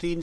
30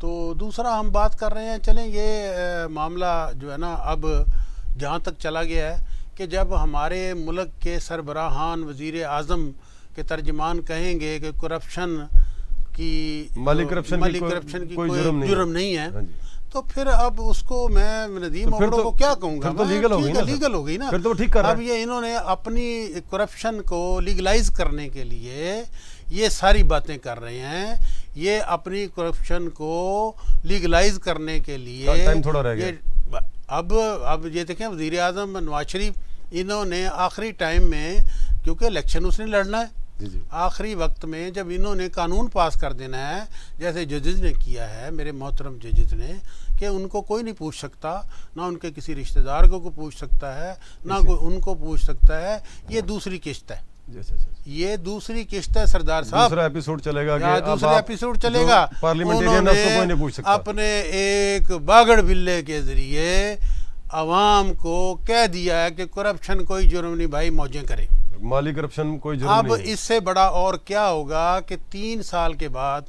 تو دوسرا ہم بات کر رہے ہیں، چلیں یہ معاملہ جو ہے نا اب جہاں تک چلا گیا ہے کہ جب ہمارے ملک کے سربراہان وزیر اعظم کے ترجمان کہیں گے کہ کرپشن کی مالی کرپشن کی کوئی جرم نہیں ہے، تو پھر اب اس کو میں ندیم اوگڑوں کو کیا کہوں گا؟ پھر تو لیگل ہو گئی نا، پھر تو ٹھیک کر رہا ہے۔ اب یہ انہوں نے اپنی کرپشن کو لیگلائز کرنے کے لیے یہ ساری باتیں کر رہے ہیں، یہ اپنی کرپشن کو لیگلائز کرنے کے لیے ٹائم تھوڑا رہ گیا۔ اب یہ دیکھیں وزیر اعظم نواز شریف انہوں نے آخری ٹائم میں، کیونکہ الیکشن اس نے لڑنا ہے، آخری وقت میں جب انہوں نے قانون پاس کر دینا ہے جیسے ججز نے کیا ہے، میرے محترم ججز نے، کہ ان کو کوئی نہیں پوچھ سکتا، نہ ان کے کسی رشتہ دار کو پوچھ سکتا ہے، نہ کوئی ان کو پوچھ سکتا ہے، یہ دوسری قسط ہے، یہ دوسری قسط ہے سردار صاحب، دوسرا ایپیسوڈ چلے گا، دوسرا ایپیسوڈ چلے گا۔ پارلیمنٹیرین اس کو کوئی نہیں پوچھ سکتا، اپنے ایک باگڑ بلے کے ذریعے عوام کو کہہ دیا ہے کہ کرپشن کوئی جرم نہیں بھائی، موجیں کریں، مالی کرپشن کوئی جرم اب نہیں ہے۔ اس سے بڑا اور کیا ہوگا کہ 3 سال کے بعد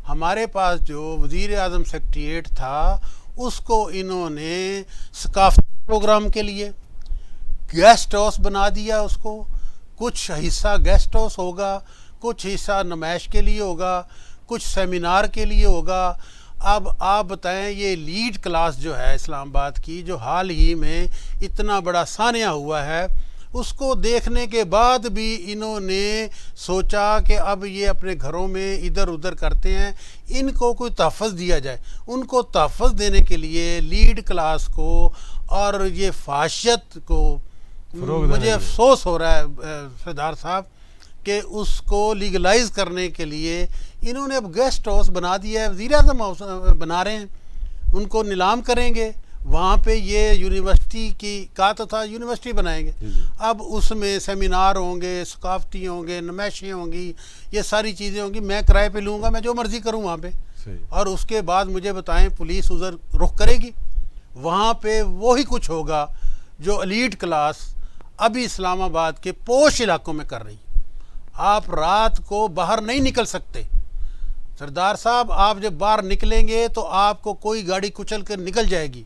ہمارے پاس جو وزیر اعظم سیکریٹریٹ تھا اس کو انہوں نے ثقافتی پروگرام کے لیے گیسٹ ہاؤس بنا دیا، اس کو کچھ حصہ گیسٹ ہاؤس ہوگا، کچھ حصہ نمائش کے لیے ہوگا، کچھ سیمینار کے لیے ہوگا۔ اب آپ بتائیں یہ لیڈ کلاس جو ہے اسلام آباد کی، جو حال ہی میں اتنا بڑا سانحہ ہوا ہے، اس کو دیکھنے کے بعد بھی انہوں نے سوچا کہ اب یہ اپنے گھروں میں ادھر ادھر کرتے ہیں، ان کو کوئی تحفظ دیا جائے۔ ان کو تحفظ دینے کے لیے لیڈ کلاس کو اور یہ فحاشیت کو، مجھے افسوس ہو رہا ہے سردار صاحب کہ اس کو لیگلائز کرنے کے لیے انہوں نے اب گیسٹ ہاؤس بنا دیا ہے، وزیر اعظم بنا رہے ہیں، ان کو نیلام کریں گے، وہاں پہ یہ یونیورسٹی کی کہا تو تھا یونیورسٹی بنائیں گے، اب اس میں سیمینار ہوں گے، ثقافتی ہوں گے، نمائشیں ہوں گی، یہ ساری چیزیں ہوں گی، میں کرائے پہ لوں گا، میں جو مرضی کروں وہاں پہ، اور اس کے بعد مجھے بتائیں پولیس ادھر رخ کرے گی، وہاں پہ وہی کچھ ہوگا جو ایلیٹ کلاس ابھی اسلام آباد کے پوش علاقوں میں کر رہی ہے۔ آپ رات کو باہر نہیں نکل سکتے سردار صاحب، آپ جب باہر نکلیں گے تو آپ کو کوئی گاڑی کچل کر نکل جائے گی،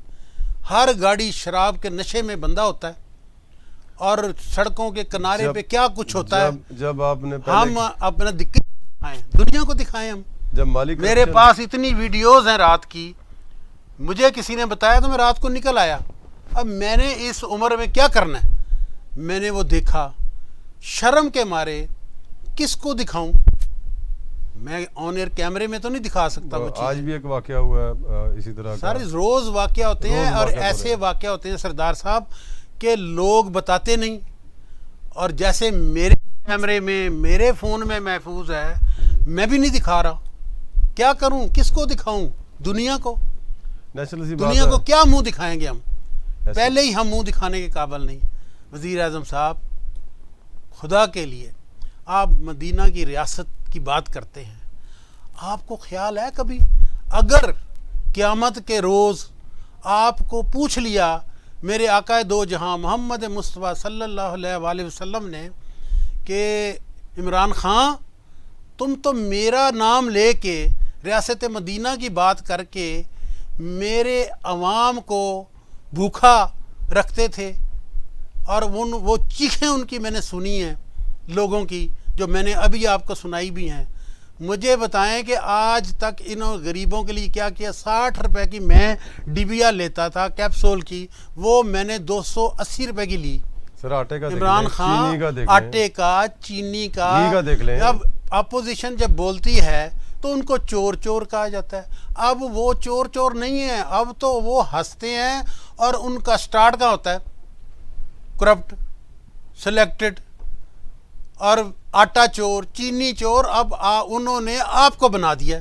ہر گاڑی شراب کے نشے میں بندہ ہوتا ہے، اور سڑکوں کے کنارے پہ کیا کچھ ہوتا ہے۔ جب آپ نے ہم اپنا دقت دکھائیں، دنیا کو دکھائیں، ہم جب مالک میرے پاس اتنی ویڈیوز ہیں رات کی، مجھے کسی نے بتایا تو میں رات کو نکل آیا، اب میں نے اس عمر میں کیا کرنا ہے، میں نے وہ دیکھا، شرم کے مارے کس کو دکھاؤں، میں آن ایئر کیمرے میں تو نہیں دکھا سکتا وہ چیز۔ آج بھی ایک واقعہ ہوا ہے اسی طرح کا، سارے روز واقعہ ہوتے ہیں، اور ایسے واقعہ ہوتے ہیں سردار صاحب کہ لوگ بتاتے نہیں، اور جیسے میرے کیمرے میں میرے فون میں محفوظ ہے، میں بھی نہیں دکھا رہا، کیا کروں، کس کو دکھاؤں، دنیا کو، دنیا کو کیا منہ دکھائیں گے ہم، پہلے ہی ہم منہ دکھانے کے قابل نہیں۔ وزیر اعظم صاحب خدا کے لیے، آپ مدینہ کی ریاست کی بات کرتے ہیں، آپ کو خیال ہے کبھی اگر قیامت کے روز آپ کو پوچھ لیا میرے آقا دو جہاں محمد مصطفیٰ صلی اللہ علیہ وآلہ وسلم نے کہ عمران خان تم تو میرا نام لے کے ریاست مدینہ کی بات کر کے میرے عوام کو بھوکا رکھتے تھے، اور وہ چیخیں ان کی میں نے سنی ہیں لوگوں کی، جو میں نے ابھی آپ کو سنائی بھی ہیں، مجھے بتائیں کہ آج تک انہوں غریبوں کے لیے کیا کیا۔ 60 روپے کی میں ڈبیا لیتا تھا کیپسول کی، وہ میں نے 280 روپے کی لی۔ سر آٹے کا عمران خان آٹے کا، چینی کا، دیکھ لیں۔ اب اپوزیشن جب بولتی ہے تو ان کو چور چور کہا جاتا ہے، اب وہ چور چور نہیں ہیں، اب تو وہ ہنستے ہیں، اور ان کا سٹارٹ کا ہوتا ہے کرپٹ، سلیکٹڈ، اور آٹا چور، چینی چور، اب انہوں نے آپ کو بنا دیا۔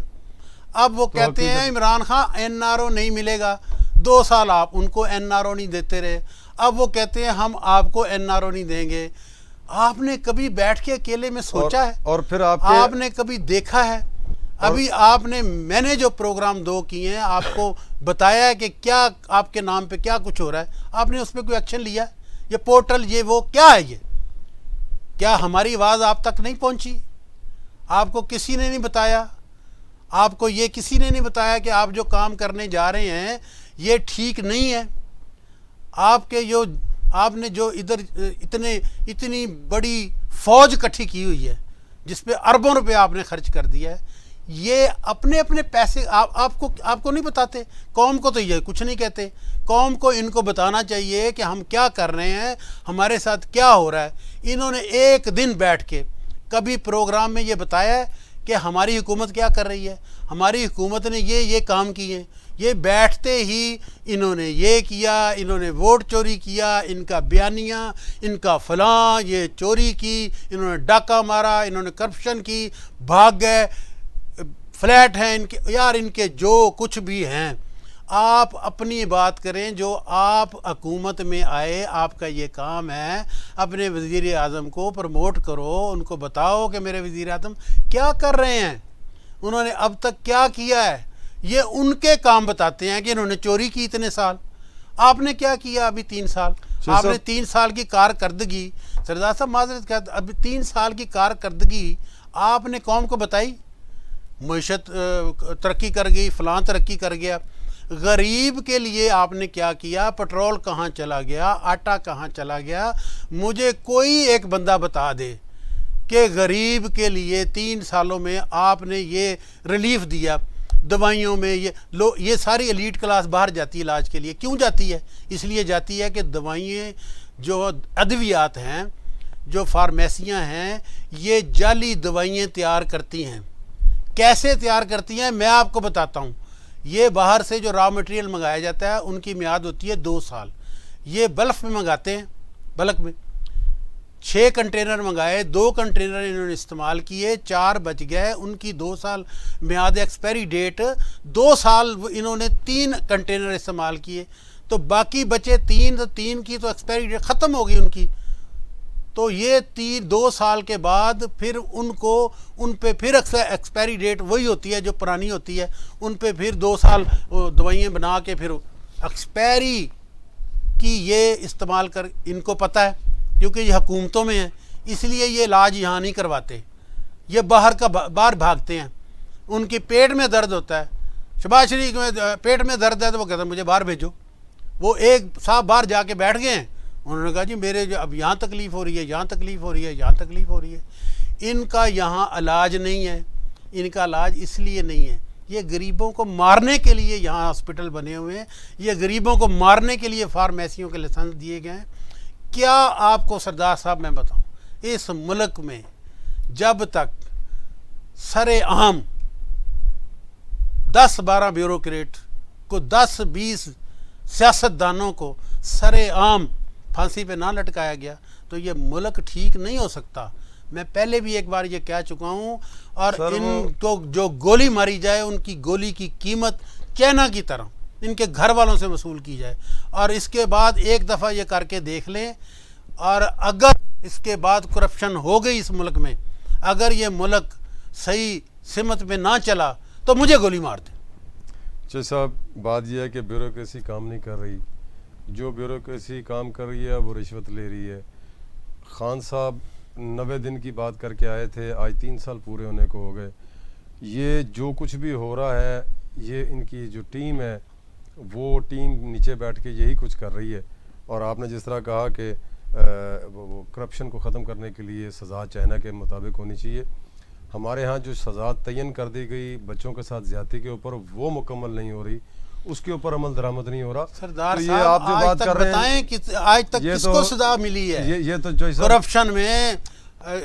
اب وہ کہتے ہیں Imran Khan N R O نہیں ملے گا، 2 سال آپ ان کو این آر او نہیں دیتے رہے، اب وہ کہتے ہیں ہم آپ کو این آر او نہیں دیں گے۔ آپ نے کبھی بیٹھ کے اکیلے میں سوچا ہے؟ اور پھر آپ نے کبھی دیکھا ہے؟ ابھی آپ نے، میں نے جو پروگرام 2 کیے ہیں آپ کو بتایا ہے کہ کیا آپ کے نام پہ کیا کچھ ہو رہا ہے، آپ نے اس پہ کوئی ایکشن لیا؟ یہ پورٹل، یہ وہ کیا ہے، یہ کیا ہماری آواز آپ تک نہیں پہنچی؟ آپ کو کسی نے نہیں بتایا؟ آپ کو یہ کسی نے نہیں بتایا کہ آپ جو کام کرنے جا رہے ہیں یہ ٹھیک نہیں ہے. آپ نے جو ادھر اتنی بڑی فوج اکٹھی کی ہوئی ہے جس پہ اربوں روپے آپ نے خرچ کر دیا ہے, یہ اپنے پیسے آپ کو نہیں بتاتے. قوم کو تو یہ کچھ نہیں کہتے. قوم کو ان کو بتانا چاہیے کہ ہم کیا کر رہے ہیں, ہمارے ساتھ کیا ہو رہا ہے. انہوں نے ایک دن بیٹھ کے کبھی پروگرام میں یہ بتایا ہے کہ ہماری حکومت کیا کر رہی ہے, ہماری حکومت نے یہ کام کیے ہیں. یہ بیٹھتے ہی انہوں نے یہ کیا, انہوں نے ووٹ چوری کیا, ان کا بیانیہ, ان کا فلاں, یہ چوری کی, انہوں نے ڈاکہ مارا, انہوں نے کرپشن کی, بھاگ گئے, فلیٹ ہیں ان کے. یار ان کے جو کچھ بھی ہیں, آپ اپنی بات کریں. جو آپ حکومت میں آئے, آپ کا یہ کام ہے, اپنے وزیر اعظم کو پروموٹ کرو, ان کو بتاؤ کہ میرے وزیر اعظم کیا کر رہے ہیں, انہوں نے اب تک کیا کیا ہے. یہ ان کے کام بتاتے ہیں کہ انہوں نے چوری کی اتنے سال. آپ نے کیا کیا ابھی 3 سال؟ آپ نے 3 سال کی کارکردگی, سردار صاحب معذرت کہتے, ابھی 3 سال کی کارکردگی آپ نے قوم کو بتائی؟ معیشت ترقی کر گئی, فلاں ترقی کر گیا. غریب کے لیے آپ نے کیا کیا؟ پٹرول کہاں چلا گیا, آٹا کہاں چلا گیا؟ مجھے کوئی ایک بندہ بتا دے کہ غریب کے لیے 3 سالوں میں آپ نے یہ ریلیف دیا. دوائیوں میں یہ ساری ایلیٹ کلاس باہر جاتی ہے علاج کے لیے. کیوں جاتی ہے؟ اس لیے جاتی ہے کہ دوائیں, جو ادویات ہیں, جو فارمیسیاں ہیں, یہ جعلی دوائیں تیار کرتی ہیں. کیسے تیار کرتی ہیں میں آپ کو بتاتا ہوں. یہ باہر سے جو را مٹیریل منگایا جاتا ہے ان کی میعاد ہوتی ہے 2 سال. یہ بلف میں منگاتے ہیں, بلک میں 6 کنٹینر منگائے, 2 کنٹینر انہوں نے استعمال کیے, 4 بچ گئے. ان کی 2 سال میعاد ایکسپائری ڈیٹ, 2 سال انہوں نے 3 کنٹینر استعمال کیے, تو باقی بچے 3 کی تو ایکسپائری ڈیٹ ختم ہو گئی ان کی. تو یہ 2 سال کے بعد پھر ان پہ پھر ایکسپائری ڈیٹ وہی ہوتی ہے جو پرانی ہوتی ہے. ان پہ پھر 2 سال دوائیں بنا کے پھر ایکسپائری کی یہ استعمال کر, ان کو پتہ ہے کیونکہ یہ حکومتوں میں ہیں, اس لیے یہ علاج یہاں نہیں کرواتے. یہ باہر بھاگتے ہیں. ان کی پیٹ میں درد ہوتا ہے, شہباز شریف میں پیٹ میں درد ہے تو وہ کہتے ہیں مجھے باہر بھیجو. وہ ایک صاحب باہر جا کے بیٹھ گئے ہیں, انہوں نے کہا جی میرے جو اب یہاں تکلیف ہو رہی ہے, یہاں تکلیف ہو رہی ہے, یہاں تکلیف ہو رہی ہے. ان کا یہاں علاج نہیں ہے. ان کا علاج اس لیے نہیں ہے, یہ غریبوں کو مارنے کے لیے یہاں ہاسپٹل بنے ہوئے ہیں, یہ غریبوں کو مارنے کے لیے فارمیسیوں کے لائسنس دیے گئے ہیں. کیا آپ کو سردار صاحب میں بتاؤں, اس ملک میں جب تک سر عام 10-12 بیوروکریٹ کو 10-20 سیاستدانوں کو سر عام پھانسی پہ نہ لٹکایا گیا تو یہ ملک ٹھیک نہیں ہو سکتا. میں پہلے بھی ایک بار یہ کہہ چکا ہوں. اور ان کو جو گولی ماری جائے ان کی گولی کی قیمت چائنا کی طرح ان کے گھر والوں سے وصول کی جائے, اور اس کے بعد ایک دفعہ یہ کر کے دیکھ لیں. اور اگر اس کے بعد کرپشن ہو گئی اس ملک میں, اگر یہ ملک صحیح سمت میں نہ چلا تو مجھے گولی مار دیں. اچھا صاحب, بات یہ ہے کہ بیوروکریسی کام نہیں کر رہی. جو بیوروکریسی کام کر رہی ہے وہ رشوت لے رہی ہے. خان صاحب 90 دن کی بات کر کے آئے تھے, آج 3 سال پورے ہونے کو ہو گئے. یہ جو کچھ بھی ہو رہا ہے, یہ ان کی جو ٹیم ہے وہ ٹیم نیچے بیٹھ کے یہی کچھ کر رہی ہے. اور آپ نے جس طرح کہا کہ وہ کرپشن کو ختم کرنے کے لیے سزا چائنا کے مطابق ہونی چاہیے. ہمارے ہاں جو سزا تعین کر دی گئی بچوں کے ساتھ زیادتی کے اوپر, وہ مکمل نہیں ہو رہی, اس کے اوپر عمل درآمد نہیں ہو رہا. سردار تو یہ صاحب آپ جو بات کر رہے ہیں, بتائیں آج تک کس کو سزا ملی ہے یہ تو جو کرپشن میں,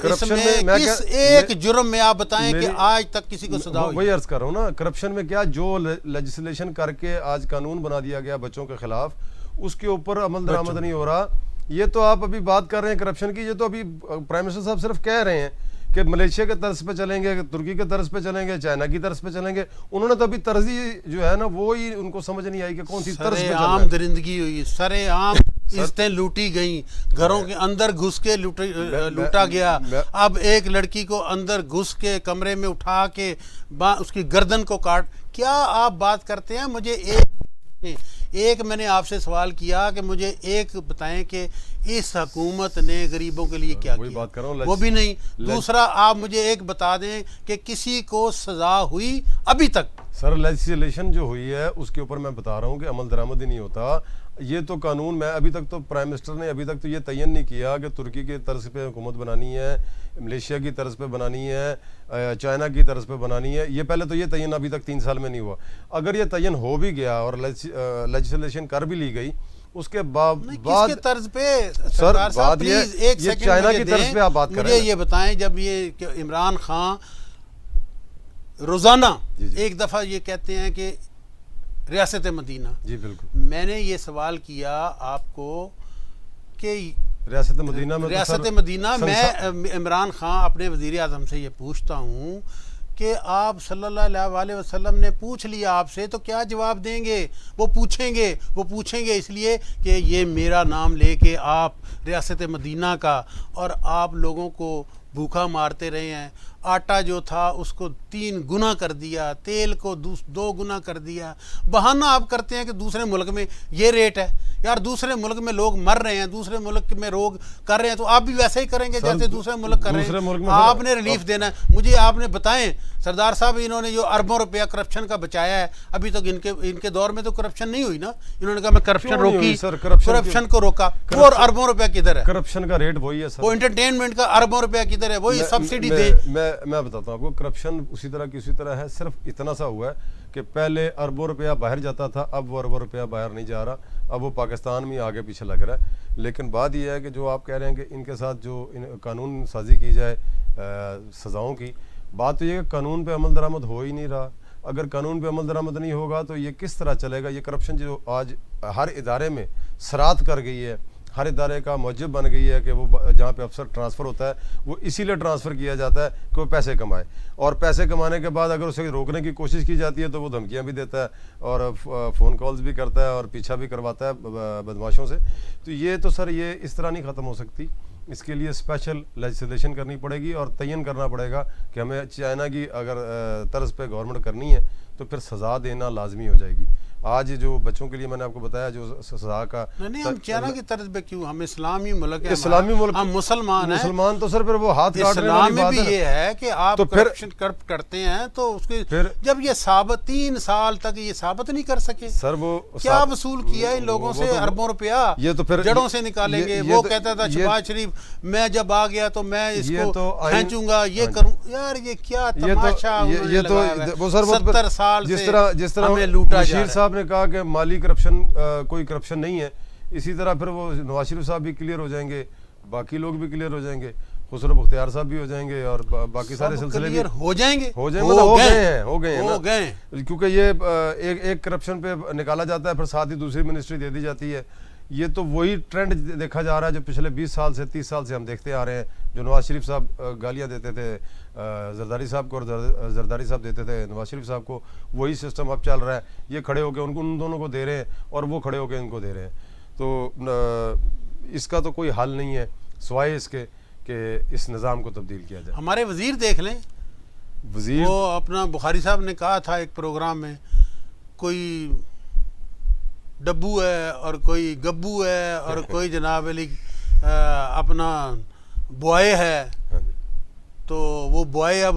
اس میں کس ایک جرم میں آپ بتائیں کہ آج تک کسی کو سزا ہوئی؟ وہی عرض کر رہا ہوں نا, کرپشن میں کیا جو لیجسلیشن کر کے آج قانون بنا دیا گیا بچوں کے خلاف, اس کے اوپر عمل درآمد نہیں ہو رہا. یہ تو آپ ابھی بات کر رہے ہیں کرپشن کی, یہ تو ابھی پرائم منسٹر صاحب صرف کہہ رہے ہیں کہ ملیشیا کے طرز پہ چلیں گے, ترکی کے طرز پہ چلیں گے, چائنا کی طرز پہ چلیں گے. انہوں نے تو ابھی طرزی جو ہے نا وہی ان کو سمجھ نہیں آئی کہ کون سی طرز پہ چلنا ہے. عام درندگی ہوئی, سر عام عزتیں لوٹی گئیں, گھروں کے اندر گھس کے لوٹا گیا. اب ایک لڑکی کو اندر گھس کے کمرے میں اٹھا کے اس کی گردن کو کاٹ. کیا آپ بات کرتے ہیں؟ مجھے ایک میں نے آپ سے سوال کیا کہ مجھے ایک بتائیں کہ اس حکومت نے غریبوں کے لیے کیا وہی کیا، بات کر رہا ہوں، وہ بھی نہیں۔ دوسرا آپ مجھے ایک بتا دیں کہ کسی کو سزا ہوئی ابھی تک؟ سر لیجسلیشن جو ہوئی ہے اس کے اوپر میں بتا رہا ہوں کہ عمل درآمد ہی نہیں ہوتا۔ یہ تو قانون میں ابھی تک تو پرائم منسٹر نے ابھی تک تو یہ تعین نہیں کیا کہ ترکی کے طرز پہ حکومت بنانی ہے، ملیشیا کی طرز پہ بنانی ہے، چائنا کی طرز پہ بنانی ہے۔ یہ پہلے تو یہ تعین ابھی تک 3 سال میں نہیں ہوا۔ اگر یہ تعین ہو بھی گیا اور لیجسلیشن کر بھی لی گئی، اس کے بعد کس کے طرز پہ؟ سر سردار صاحب بات پلیز یہ ایک سیکنڈ چائنا مجھے کی طرز دیں، پہ آپ بات کر رہے مجھے ہیں۔ یہ بتائیں جب یہ کہ عمران خان روزانہ ایک دفعہ یہ کہتے ہیں کہ ریاست مدینہ، جی بالکل، میں نے یہ سوال کیا آپ کو کہ ریاست مدینہ میں ریاست مدینہ میں عمران خان اپنے وزیر اعظم سے یہ پوچھتا ہوں کہ آپ صلی اللہ علیہ وسلم نے پوچھ لیا آپ سے تو کیا جواب دیں گے؟ وہ پوچھیں گے اس لیے کہ یہ میرا نام لے کے آپ ریاست مدینہ کا، اور آپ لوگوں کو بھوکا مارتے رہے ہیں۔ آٹا جو تھا اس کو 3 گنا کر دیا، تیل کو 2 گنا کر دیا۔ بہانہ آپ کرتے ہیں کہ دوسرے ملک میں یہ ریٹ ہے۔ یار دوسرے ملک میں لوگ مر رہے ہیں، دوسرے ملک میں لوگ کر رہے ہیں، تو آپ بھی ویسے ہی کریں گے جیسے دوسرے ملک کر رہے ہیں۔ آپ نے ریلیف دینا ہے۔ مجھے آپ نے بتائیں سردار صاحب، انہوں نے جو اربوں روپیہ کرپشن کا بچایا ہے، ابھی تک ان کے دور میں تو کرپشن نہیں ہوئی نا۔ انہوں نے کہا میں کرپشن روکی، کرپشن کو روکا، وہ اربوں روپیہ کدھر ہے؟ کرپشن کا ریٹ وہی ہے سر، وہ انٹرٹینمنٹ کا اربوں روپیہ کدھر ہے؟ وہی سبسڈی دے۔ میں بتاتا ہوں آپ کو، کرپشن اسی طرح کی اسی طرح ہے، صرف اتنا سا ہوا ہے کہ پہلے اربوں روپیہ باہر جاتا تھا، اب وہ اربوں روپیہ باہر نہیں جا رہا، اب وہ پاکستان میں آگے پیچھے لگ رہا ہے۔ لیکن بات یہ ہے کہ جو آپ کہہ رہے ہیں کہ ان کے ساتھ جو قانون سازی کی جائے سزاؤں کی، بات تو یہ کہ قانون پہ عمل درآمد ہو ہی نہیں رہا۔ اگر قانون پہ عمل درآمد نہیں ہوگا تو یہ کس طرح چلے گا؟ یہ کرپشن جو آج ہر ادارے میں سرات کر گئی ہے، ہر ادارے کا موجب بن گئی ہے کہ وہ جہاں پہ افسر ٹرانسفر ہوتا ہے وہ اسی لیے ٹرانسفر کیا جاتا ہے کہ وہ پیسے کمائے، اور پیسے کمانے کے بعد اگر اسے روکنے کی کوشش کی جاتی ہے تو وہ دھمکیاں بھی دیتا ہے اور فون کالز بھی کرتا ہے اور پیچھا بھی کرواتا ہے بدماشوں سے۔ تو یہ تو سر یہ اس طرح نہیں ختم ہو سکتی، اس کے لیے اسپیشل لیجسلیشن کرنی پڑے گی اور تعین کرنا پڑے گا کہ ہمیں چائنا کی اگر طرز پہ گورنمنٹ کرنی ہے تو پھر سزا دینا لازمی ہو جائے گی۔ آج جو بچوں کے لیے میں نے آپ کو بتایا جو سزا کا، نہیں ہم چائنا کی طرز پہ کیوں؟ ہم اسلامی ملک ہیں، اسلامی ملک، ہم مسلمان ہیں۔ مسلمان تو سر پھر وہ ہاتھ کاٹنے اسلام والی میں بات بھی ہے۔ یہ ہے کہ آپ تو پھر کرپشن کرتے ہیں تو اس کے جب یہ ثابت 3 سال تک یہ ثابت نہیں کر سکے، سر وہ کیا وصول کیا ان لوگوں سے اربوں روپیہ؟ یہ تو پھر جڑوں سے نکالیں گے۔ وہ کہتا تھا شہباز شریف میں جب آ گیا تو میں اس کو کھینچوں گا، یہ کروں۔ یار یہ کیا تماشا یہ تو وہ سر 70 سال جس طرح ہمیں لوٹا جا رہا ہے۔ بشیر صاحب نے کہا کہ مالی کرپشن کوئی کرپشن نہیں ہے، اسی طرح پھر وہ نواز شریف صاحب بھی کلیئر ہو جائیں گے، باقی لوگ بھی کلیئر ہو جائیں گے، خسرو بختیار صاحب بھی ہو جائیں گے اور باقی سارے سلسلے بھی ہو جائیں گے، ہو گئے ہیں کیونکہ یہ ایک کرپشن پہ نکالا جاتا ہے پھر ساتھ ہی دوسری منسٹری دے دی جاتی ہے۔ یہ تو وہی ٹرینڈ دیکھا جا رہا ہے جو پچھلے 20 سال سے 30 سال سے ہم دیکھتے آ رہے ہیں۔ جو نواز شریف صاحب گالیاں دیتے تھے زرداری صاحب کو اور زرداری صاحب دیتے تھے نواز شریف صاحب کو، وہی سسٹم اب چل رہا ہے۔ یہ کھڑے ہو کے ان دونوں کو دے رہے ہیں اور وہ کھڑے ہو کے ان کو دے رہے ہیں۔ تو اس کا تو کوئی حل نہیں ہے سوائے اس کے کہ اس نظام کو تبدیل کیا جائے۔ ہمارے وزیر دیکھ لیں، وزیر وہ اپنا بخاری صاحب نے کہا تھا ایک پروگرام میں، کوئی ڈبو ہے اور کوئی گبو ہے اور کوئی جناب علی اپنا بوائے ہے، تو وہ بوائے اب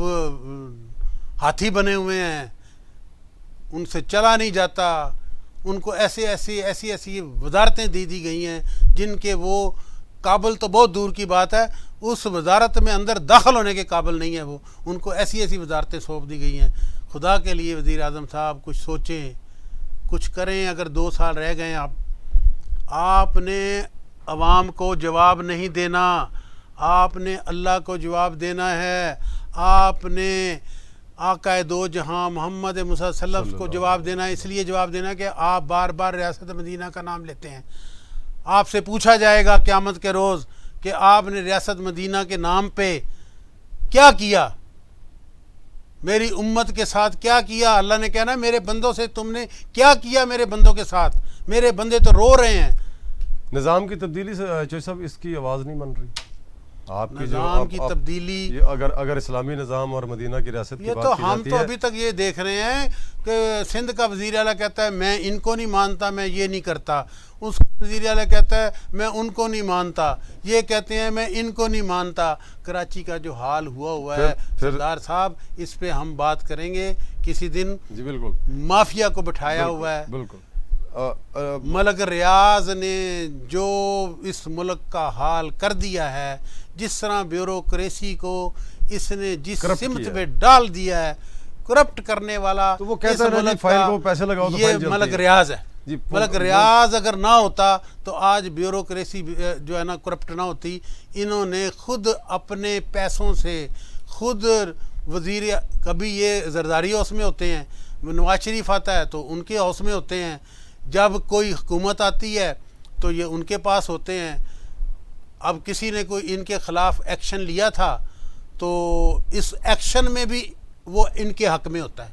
ہاتھی بنے ہوئے ہیں، ان سے چلا نہیں جاتا، ان کو ایسی وزارتیں دی گئی ہیں جن کے وہ قابل تو بہت دور کی بات ہے، اس وزارت میں اندر داخل ہونے کے قابل نہیں ہے وہ، ان کو ایسی وزارتیں سونپ دی گئی ہیں۔ خدا کے لیے وزیر اعظم صاحب کچھ سوچیں، کچھ کریں۔ اگر 2 سال رہ گئے آپ نے عوام کو جواب نہیں دینا، آپ نے اللہ کو جواب دینا ہے، آپ نے آقا دو جہاں محمد مصطفیٰ صلی اللہ علیہ وسلم کو جواب دینا ہے۔ اس لیے جواب دینا کہ آپ بار بار ریاست مدینہ کا نام لیتے ہیں۔ آپ سے پوچھا جائے گا قیامت کے روز کہ آپ نے ریاست مدینہ کے نام پہ کیا کیا، میری امت کے ساتھ کیا کیا۔ اللہ نے کہنا میرے بندوں سے تم نے کیا کیا، میرے بندوں کے ساتھ، میرے بندے تو رو رہے ہیں۔ نظام کی تبدیلی سے چوہدری صاحب اس کی آواز نہیں بن رہی۔ آپ کی جو نظام کی تبدیلی، یہ اگر اسلامی نظام اور مدینہ کی ریاست کی یہ بات تو کی ہم جاتی تو ہے، ابھی تک یہ دیکھ رہے ہیں کہ سندھ کا وزیر اعلیٰ کہتا ہے میں ان کو نہیں مانتا، میں یہ نہیں کرتا، اس کا وزیر اعلیٰ کہتا ہے میں ان کو نہیں مانتا، یہ کہتے ہیں میں ان کو نہیں مانتا۔ کراچی کا جو حال ہوا ہے سردار صاحب، اس پہ ہم بات کریں گے کسی دن۔ جی بالکل، مافیا کو بٹھایا ہوا ہے، بالکل۔ ملک ریاض نے جو اس ملک کا حال کر دیا ہے، جس طرح بیوروکریسی کو اس نے جس سمت پہ ڈال دیا ہے، کرپٹ کرنے والا تو وہ کہتا ہے جی فائل کو پیسے لگاؤ تو یہ فائل جلتی ملک ہے۔ ریاض ہے۔ جی ملک ریاض اگر نہ ہوتا تو آج بیوروکریسی جو ہے نا کرپٹ نہ ہوتی۔ انہوں نے خود اپنے پیسوں سے خود وزیر، کبھی یہ زرداری ہاؤس میں ہوتے ہیں، نواز شریف آتا ہے تو ان کے ہاؤس میں ہوتے ہیں، جب کوئی حکومت آتی ہے تو یہ ان کے پاس ہوتے ہیں۔ اب کسی نے کوئی ان کے خلاف ایکشن لیا تھا تو اس ایکشن میں بھی وہ ان کے حق میں ہوتا ہے،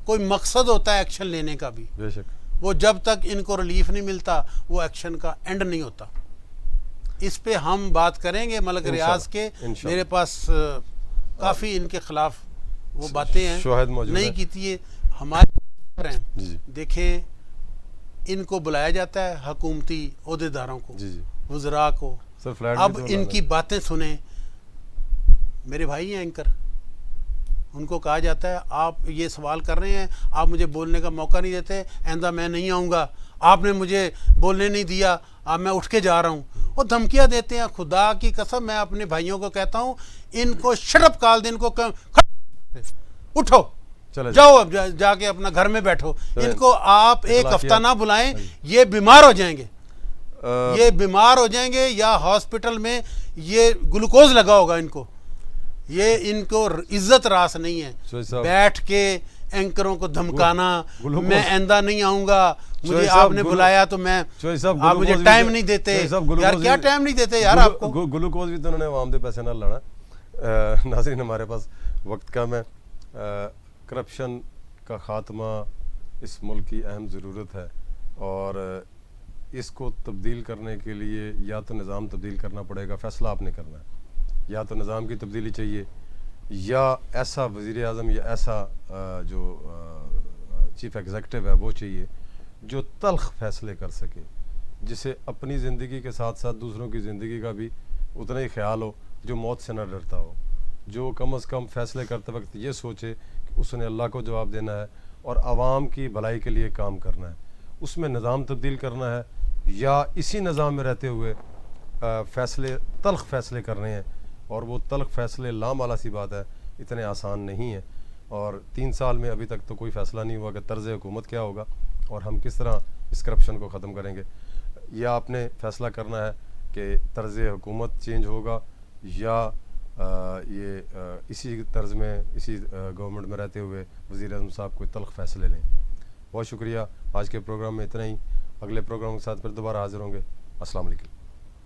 کوئی مقصد ہوتا ہے ایکشن لینے کا بھی، بے شک۔ وہ جب تک ان کو ریلیف نہیں ملتا وہ ایکشن کا اینڈ نہیں ہوتا۔ اس پہ ہم بات کریں گے ملک ریاض کے، میرے پاس کافی ان کے خلاف وہ باتیں ہیں، شواہد موجود نہیں ہیں۔ کی تھی ہمارے ہیں۔ جی دیکھیں ان کو بلایا جاتا ہے حکومتی عہدیداروں کو، جی جی وزراء کو، سر فلیٹ اب بھی تو ان لانا کی باتیں سنیں۔ میرے بھائی ہیں اینکر، ان کو کہا جاتا ہے آپ یہ سوال کر رہے ہیں، آپ مجھے بولنے کا موقع نہیں دیتے، آئندہ میں نہیں آؤں گا، آپ نے مجھے بولنے نہیں دیا، اب میں اٹھ کے جا رہا ہوں، وہ دھمکیاں دیتے ہیں۔ خدا کی قسم میں اپنے بھائیوں کو کہتا ہوں ان کو شٹ اپ کال دن کو اٹھو چلے جاؤ، اب جا کے اپنا گھر میں بیٹھو۔ چلے ان کو آپ ایک اخلاقیات ہفتہ نہ بلائیں، یہ بیمار ہو جائیں گے، یہ بیمار ہو جائیں گے، یا ہاسپٹل میں یہ گلوکوز لگا ہوگا ان کو۔ یہ ان کو عزت راس نہیں ہے بیٹھ کے اینکروں کو دھمکانا، میں آئندہ نہیں آؤں گا، مجھے آپ نے بلایا تو میں، آپ مجھے ٹائم نہیں دیتے۔ یار کیا ٹائم نہیں دیتے یار آپ کو؟ گلوکوز بھی تو انہوں نے عوام دے پیسے نہ لانا۔ ناظرین ہمارے پاس وقت کم ہے۔ کرپشن کا خاتمہ اس ملک کی اہم ضرورت ہے، اور اس کو تبدیل کرنے کے لیے یا تو نظام تبدیل کرنا پڑے گا، فیصلہ آپ نے کرنا ہے، یا تو نظام کی تبدیلی چاہیے، یا ایسا وزیر اعظم یا ایسا جو چیف ایگزیکٹو ہے وہ چاہیے جو تلخ فیصلے کر سکے، جسے اپنی زندگی کے ساتھ ساتھ دوسروں کی زندگی کا بھی اتنا ہی خیال ہو، جو موت سے نہ ڈرتا ہو، جو کم از کم فیصلے کرتے وقت یہ سوچے کہ اس نے اللہ کو جواب دینا ہے اور عوام کی بھلائی کے لیے کام کرنا ہے۔ اس میں نظام تبدیل کرنا ہے یا اسی نظام میں رہتے ہوئے فیصلے، تلخ فیصلے کرنے ہیں، اور وہ تلخ فیصلے لامالا سی بات ہے، اتنے آسان نہیں ہیں، اور 3 سال میں ابھی تک تو کوئی فیصلہ نہیں ہوا کہ طرز حکومت کیا ہوگا اور ہم کس طرح اس کرپشن کو ختم کریں گے۔ یا آپ نے فیصلہ کرنا ہے کہ طرز حکومت چینج ہوگا، یا یہ اسی طرز میں، اسی گورنمنٹ میں رہتے ہوئے وزیر اعظم صاحب کوئی تلخ فیصلے لیں۔ بہت شکریہ، آج کے پروگرام میں اتنا ہی، اگلے پروگرام کے ساتھ پھر دوبارہ حاضر ہوں گے۔ السلام علیکم۔